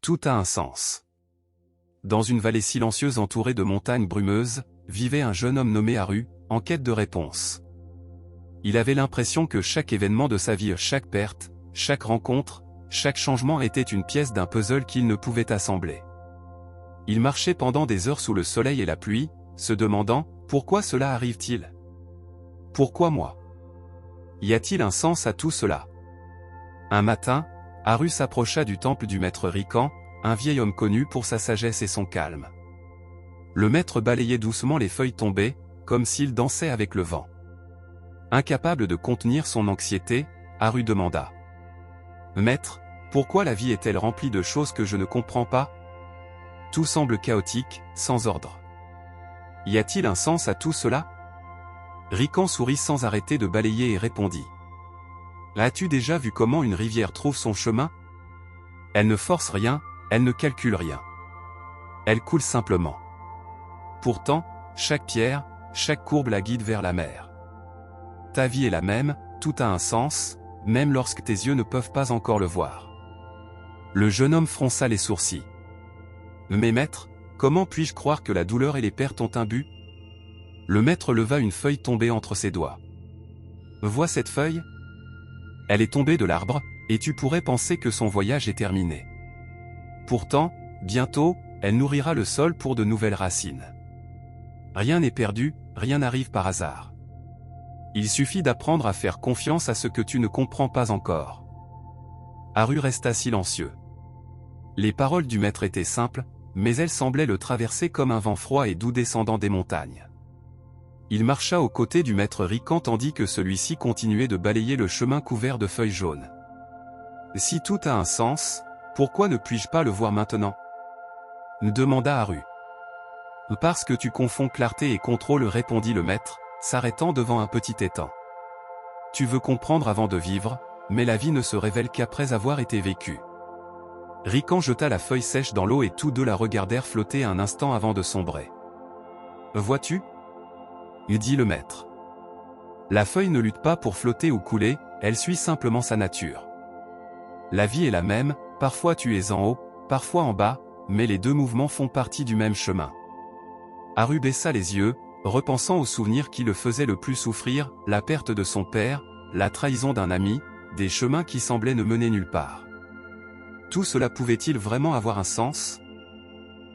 Tout a un sens. Dans une vallée silencieuse entourée de montagnes brumeuses, vivait un jeune homme nommé Haru, en quête de réponses. Il avait l'impression que chaque événement de sa vie, chaque perte, chaque rencontre, chaque changement était une pièce d'un puzzle qu'il ne pouvait assembler. Il marchait pendant des heures sous le soleil et la pluie, se demandant « Pourquoi cela arrive-t-il ? Pourquoi moi ? Y a-t-il un sens à tout cela ?» Un matin, Haru s'approcha du temple du maître Rikan, un vieil homme connu pour sa sagesse et son calme. Le maître balayait doucement les feuilles tombées, comme s'il dansait avec le vent. Incapable de contenir son anxiété, Haru demanda. « Maître, pourquoi la vie est-elle remplie de choses que je ne comprends pas ? Tout semble chaotique, sans ordre. Y a-t-il un sens à tout cela ?» Rikan sourit sans arrêter de balayer et répondit. « As-tu déjà vu comment une rivière trouve son chemin ? Elle ne force rien, elle ne calcule rien. Elle coule simplement. Pourtant, chaque pierre, chaque courbe la guide vers la mer. Ta vie est la même, tout a un sens, même lorsque tes yeux ne peuvent pas encore le voir. » Le jeune homme fronça les sourcils. « Mais maître, comment puis-je croire que la douleur et les pertes ont un but ?» Le maître leva une feuille tombée entre ses doigts. « Vois cette feuille ? Elle est tombée de l'arbre, et tu pourrais penser que son voyage est terminé. Pourtant, bientôt, elle nourrira le sol pour de nouvelles racines. Rien n'est perdu, rien n'arrive par hasard. Il suffit d'apprendre à faire confiance à ce que tu ne comprends pas encore. » Haru resta silencieux. Les paroles du maître étaient simples, mais elles semblaient le traverser comme un vent froid et doux descendant des montagnes. Il marcha aux côtés du maître Rikan tandis que celui-ci continuait de balayer le chemin couvert de feuilles jaunes. « Si tout a un sens, pourquoi ne puis-je pas le voir maintenant ?» demanda Haru. « Parce que tu confonds clarté et contrôle, répondit le maître, s'arrêtant devant un petit étang. Tu veux comprendre avant de vivre, mais la vie ne se révèle qu'après avoir été vécue. » Rikan jeta la feuille sèche dans l'eau et tous deux la regardèrent flotter un instant avant de sombrer. « Vois-tu » dit le maître. « La feuille ne lutte pas pour flotter ou couler, elle suit simplement sa nature. La vie est la même, parfois tu es en haut, parfois en bas, mais les deux mouvements font partie du même chemin. » Haru baissa les yeux, repensant aux souvenirs qui le faisaient le plus souffrir, la perte de son père, la trahison d'un ami, des chemins qui semblaient ne mener nulle part. Tout cela pouvait-il vraiment avoir un sens ?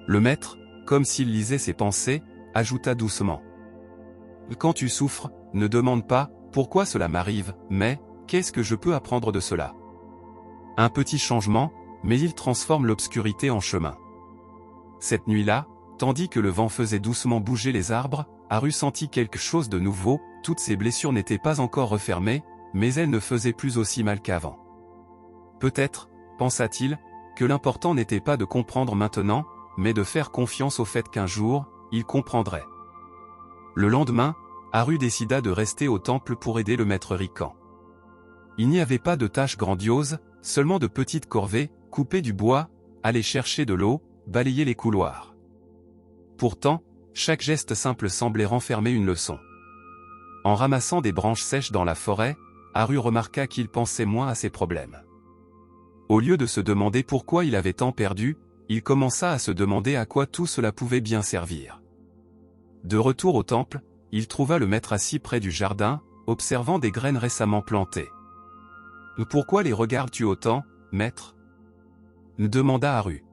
Le maître, comme s'il lisait ses pensées, ajouta doucement. « Quand tu souffres, ne demande pas « pourquoi cela m'arrive », mais « qu'est-ce que je peux apprendre de cela ?» Un petit changement, mais il transforme l'obscurité en chemin. Cette nuit-là, tandis que le vent faisait doucement bouger les arbres, Haru sentit quelque chose de nouveau, toutes ses blessures n'étaient pas encore refermées, mais elles ne faisaient plus aussi mal qu'avant. Peut-être, pensa-t-il, que l'important n'était pas de comprendre maintenant, mais de faire confiance au fait qu'un jour, il comprendrait. Le lendemain, Haru décida de rester au temple pour aider le maître Rikan. Il n'y avait pas de tâches grandioses, seulement de petites corvées, couper du bois, aller chercher de l'eau, balayer les couloirs. Pourtant, chaque geste simple semblait renfermer une leçon. En ramassant des branches sèches dans la forêt, Haru remarqua qu'il pensait moins à ses problèmes. Au lieu de se demander pourquoi il avait tant perdu, il commença à se demander à quoi tout cela pouvait bien servir. De retour au temple, il trouva le maître assis près du jardin, observant des graines récemment plantées. « Pourquoi les regardes-tu autant, maître ?» demanda Haru.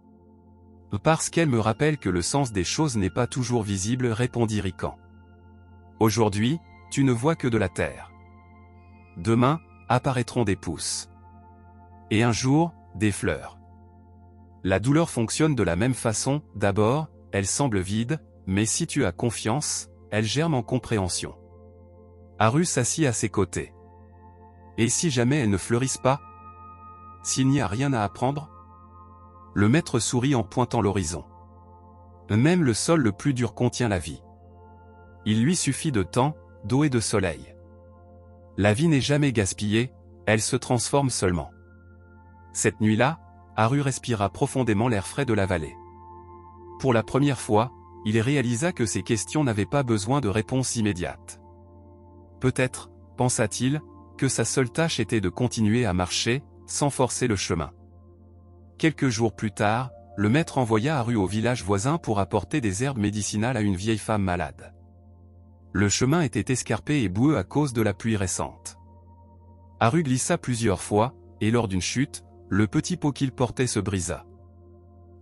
« Parce qu'elles me rappellent que le sens des choses n'est pas toujours visible, répondit Rikan. Aujourd'hui, tu ne vois que de la terre. Demain, apparaîtront des pousses. Et un jour, des fleurs. La douleur fonctionne de la même façon, d'abord, elle semble vide, mais si tu as confiance, elle germe en compréhension. » Haru s'assit à ses côtés. « Et si jamais elles ne fleurissent pas ? S'il n'y a rien à apprendre ?» Le maître sourit en pointant l'horizon. « Même le sol le plus dur contient la vie. Il lui suffit de temps, d'eau et de soleil. La vie n'est jamais gaspillée, elle se transforme seulement. » Cette nuit-là, Haru respira profondément l'air frais de la vallée. Pour la première fois, il réalisa que ses questions n'avaient pas besoin de réponses immédiates. Peut-être, pensa-t-il, que sa seule tâche était de continuer à marcher, sans forcer le chemin. Quelques jours plus tard, le maître envoya Haru au village voisin pour apporter des herbes médicinales à une vieille femme malade. Le chemin était escarpé et boueux à cause de la pluie récente. Haru glissa plusieurs fois, et lors d'une chute, le petit pot qu'il portait se brisa.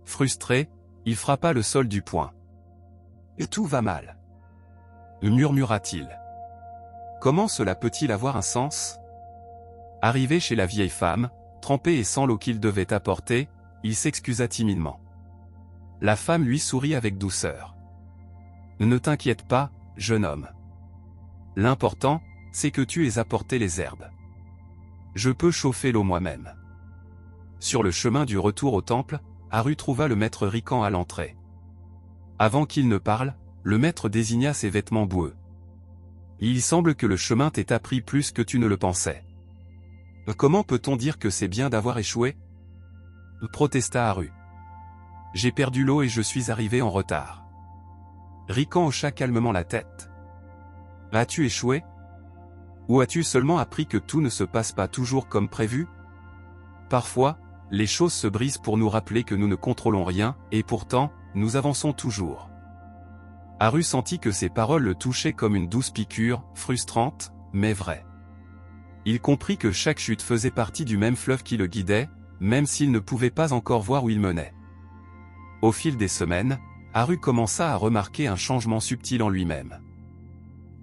Frustré, il frappa le sol du poing. « Et tout va mal » murmura-t-il. « Comment cela peut-il avoir un sens ?» Arrivé chez la vieille femme, trempé et sans l'eau qu'il devait apporter, il s'excusa timidement. La femme lui sourit avec douceur. « Ne t'inquiète pas, jeune homme. L'important, c'est que tu aies apporté les herbes. Je peux chauffer l'eau moi-même. » Sur le chemin du retour au temple, Haru trouva le maître Rikan à l'entrée. Avant qu'il ne parle, le maître désigna ses vêtements boueux. « Il semble que le chemin t'ait appris plus que tu ne le pensais. Comment peut-on dire que c'est bien d'avoir échoué ?» protesta Haru. « J'ai perdu l'eau et je suis arrivé en retard. » Rikan hocha calmement la tête. « As-tu échoué? Ou as-tu seulement appris que tout ne se passe pas toujours comme prévu? Parfois, les choses se brisent pour nous rappeler que nous ne contrôlons rien, et pourtant, nous avançons toujours. » Haru sentit que ces paroles le touchaient comme une douce piqûre, frustrante, mais vraie. Il comprit que chaque chute faisait partie du même fleuve qui le guidait, même s'il ne pouvait pas encore voir où il menait. Au fil des semaines, Haru commença à remarquer un changement subtil en lui-même.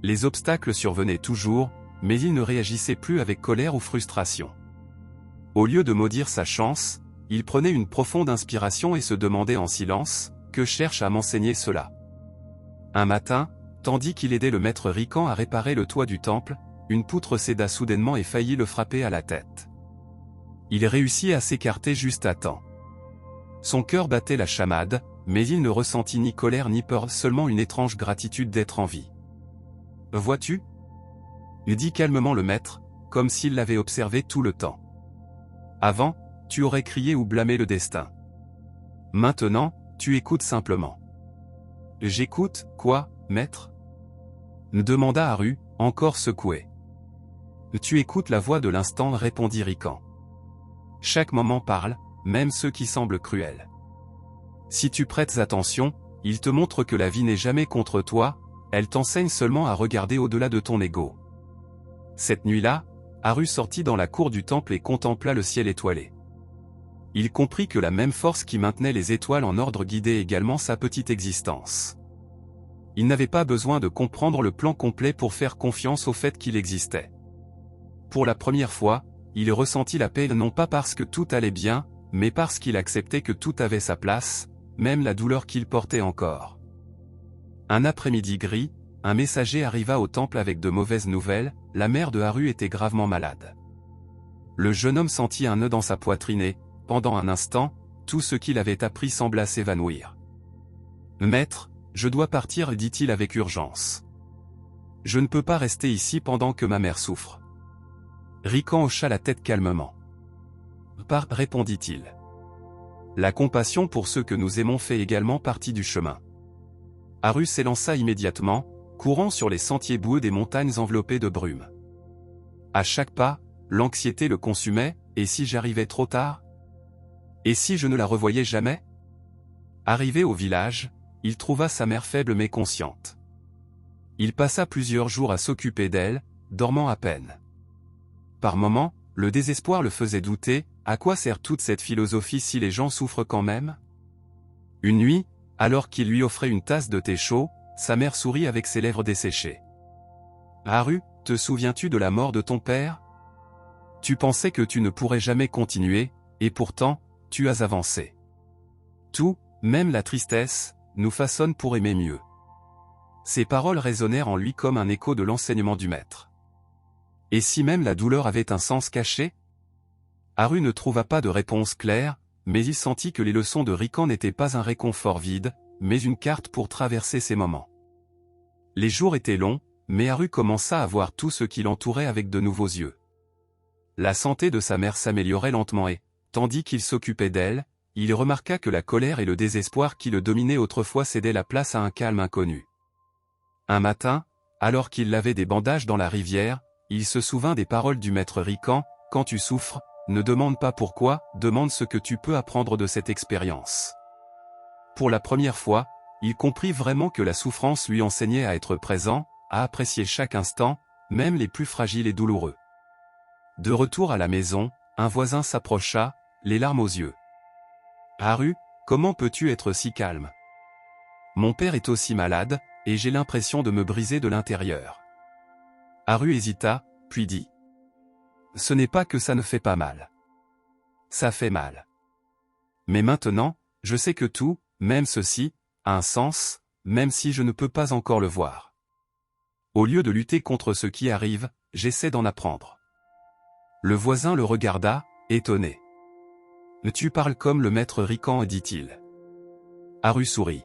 Les obstacles survenaient toujours, mais il ne réagissait plus avec colère ou frustration. Au lieu de maudire sa chance, il prenait une profonde inspiration et se demandait en silence, « Que cherche à m'enseigner cela ?» Un matin, tandis qu'il aidait le maître Rikan à réparer le toit du temple, une poutre céda soudainement et faillit le frapper à la tête. Il réussit à s'écarter juste à temps. Son cœur battait la chamade, mais il ne ressentit ni colère ni peur, seulement une étrange gratitude d'être en vie. « Vois-tu » dit calmement le maître, comme s'il l'avait observé tout le temps. « Avant, tu aurais crié ou blâmé le destin. Maintenant, tu écoutes simplement. »« J'écoute, quoi, maître ?» demanda Haru, encore secoué. « Tu écoutes la voix de l'instant, répondit Rikan. Chaque moment parle, même ceux qui semblent cruels. Si tu prêtes attention, il te montre que la vie n'est jamais contre toi, elle t'enseigne seulement à regarder au-delà de ton ego. » Cette nuit-là, Haru sortit dans la cour du temple et contempla le ciel étoilé. Il comprit que la même force qui maintenait les étoiles en ordre guidait également sa petite existence. Il n'avait pas besoin de comprendre le plan complet pour faire confiance au fait qu'il existait. Pour la première fois, il ressentit la paix non pas parce que tout allait bien, mais parce qu'il acceptait que tout avait sa place, même la douleur qu'il portait encore. Un après-midi gris, un messager arriva au temple avec de mauvaises nouvelles, la mère de Haru était gravement malade. Le jeune homme sentit un nœud dans sa poitrine et, pendant un instant, tout ce qu'il avait appris sembla s'évanouir. « Maître, je dois partir, dit-il avec urgence. Je ne peux pas rester ici pendant que ma mère souffre. » Rikan hocha la tête calmement. « Pars, répondit-il. La compassion pour ceux que nous aimons fait également partie du chemin. » Haru s'élança immédiatement, courant sur les sentiers boueux des montagnes enveloppées de brume. À chaque pas, l'anxiété le consumait, et si j'arrivais trop tard? Et si je ne la revoyais jamais? Arrivé au village, il trouva sa mère faible mais consciente. Il passa plusieurs jours à s'occuper d'elle, dormant à peine. Par moments, le désespoir le faisait douter, à quoi sert toute cette philosophie si les gens souffrent quand même? Une nuit, alors qu'il lui offrait une tasse de thé chaud, sa mère sourit avec ses lèvres desséchées. « Haru, te souviens-tu de la mort de ton père? Tu pensais que tu ne pourrais jamais continuer, et pourtant, tu as avancé. Tout, même la tristesse, nous façonne pour aimer mieux. » Ces paroles résonnèrent en lui comme un écho de l'enseignement du maître. Et si même la douleur avait un sens caché? Haru ne trouva pas de réponse claire, mais il sentit que les leçons de Rikan n'étaient pas un réconfort vide, mais une carte pour traverser ces moments. Les jours étaient longs, mais Haru commença à voir tout ce qui l'entourait avec de nouveaux yeux. La santé de sa mère s'améliorait lentement et, tandis qu'il s'occupait d'elle, il remarqua que la colère et le désespoir qui le dominaient autrefois cédaient la place à un calme inconnu. Un matin, alors qu'il lavait des bandages dans la rivière, il se souvint des paroles du maître Rikan, « Quand tu souffres, ne demande pas pourquoi, demande ce que tu peux apprendre de cette expérience. Pour la première fois, il comprit vraiment que la souffrance lui enseignait à être présent, à apprécier chaque instant, même les plus fragiles et douloureux. De retour à la maison, un voisin s'approcha, les larmes aux yeux. « Haru, comment peux-tu être si calme? Mon père est aussi malade, et j'ai l'impression de me briser de l'intérieur. » Haru hésita, puis dit. « Ce n'est pas que ça ne fait pas mal. Ça fait mal. Mais maintenant, je sais que tout, même ceci, a un sens, même si je ne peux pas encore le voir. Au lieu de lutter contre ce qui arrive, j'essaie d'en apprendre. » Le voisin le regarda, étonné. « Tu parles comme le maître Rikan, dit-il. » Haru sourit.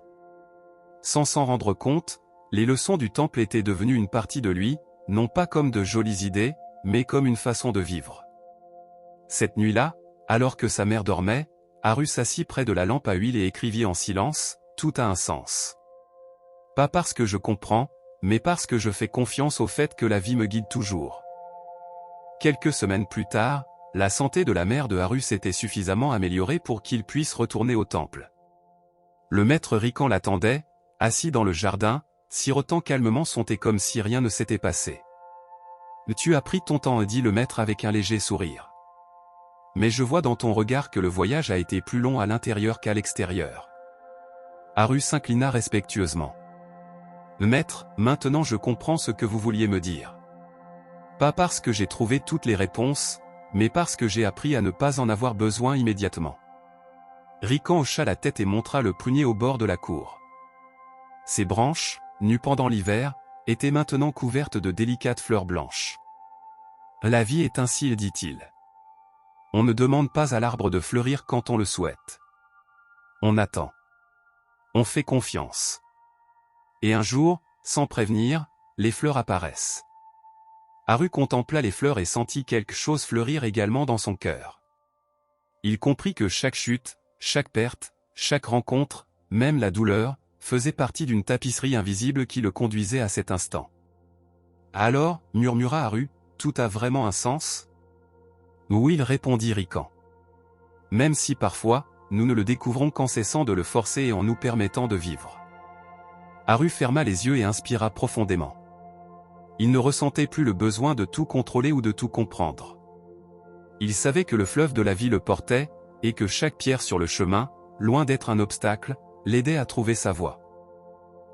Sans s'en rendre compte, les leçons du temple étaient devenues une partie de lui, non pas comme de jolies idées, mais comme une façon de vivre. Cette nuit-là, alors que sa mère dormait, Haru s'assit près de la lampe à huile et écrivit en silence, « Tout a un sens. Pas parce que je comprends, mais parce que je fais confiance au fait que la vie me guide toujours. » Quelques semaines plus tard, la santé de la mère de Haru s'était suffisamment améliorée pour qu'il puisse retourner au temple. Le maître Rikan l'attendait, assis dans le jardin, sirotant calmement son thé comme si rien ne s'était passé. « Tu as pris ton temps, dit le maître avec un léger sourire. Mais je vois dans ton regard que le voyage a été plus long à l'intérieur qu'à l'extérieur. » Haru s'inclina respectueusement. « Maître, maintenant je comprends ce que vous vouliez me dire. Pas parce que j'ai trouvé toutes les réponses, mais parce que j'ai appris à ne pas en avoir besoin immédiatement. » Rikan hocha la tête et montra le prunier au bord de la cour. Ses branches, nues pendant l'hiver, étaient maintenant couvertes de délicates fleurs blanches. « La vie est ainsi, dit-il. On ne demande pas à l'arbre de fleurir quand on le souhaite. On attend. On fait confiance. Et un jour, sans prévenir, les fleurs apparaissent. » Haru contempla les fleurs et sentit quelque chose fleurir également dans son cœur. Il comprit que chaque chute, chaque perte, chaque rencontre, même la douleur, faisait partie d'une tapisserie invisible qui le conduisait à cet instant. « Alors, murmura Haru, tout a vraiment un sens? » « Oui, répondit Rikan. Même si parfois, nous ne le découvrons qu'en cessant de le forcer et en nous permettant de vivre. » Haru ferma les yeux et inspira profondément. Il ne ressentait plus le besoin de tout contrôler ou de tout comprendre. Il savait que le fleuve de la vie le portait, et que chaque pierre sur le chemin, loin d'être un obstacle, l'aidait à trouver sa voie.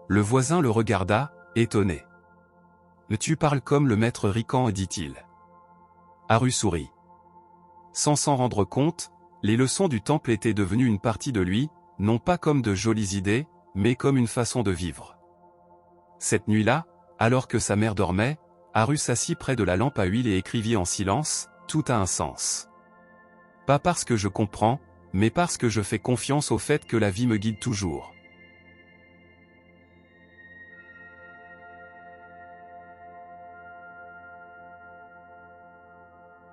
Le voisin le regarda, étonné. « Tu parles comme le maître Rikan, dit-il. » Haru sourit. Sans s'en rendre compte, les leçons du temple étaient devenues une partie de lui, non pas comme de jolies idées, mais comme une façon de vivre. Cette nuit-là, alors que sa mère dormait, Haru s'assit près de la lampe à huile et écrivit en silence, « Tout a un sens. Pas parce que je comprends, mais parce que je fais confiance au fait que la vie me guide toujours. »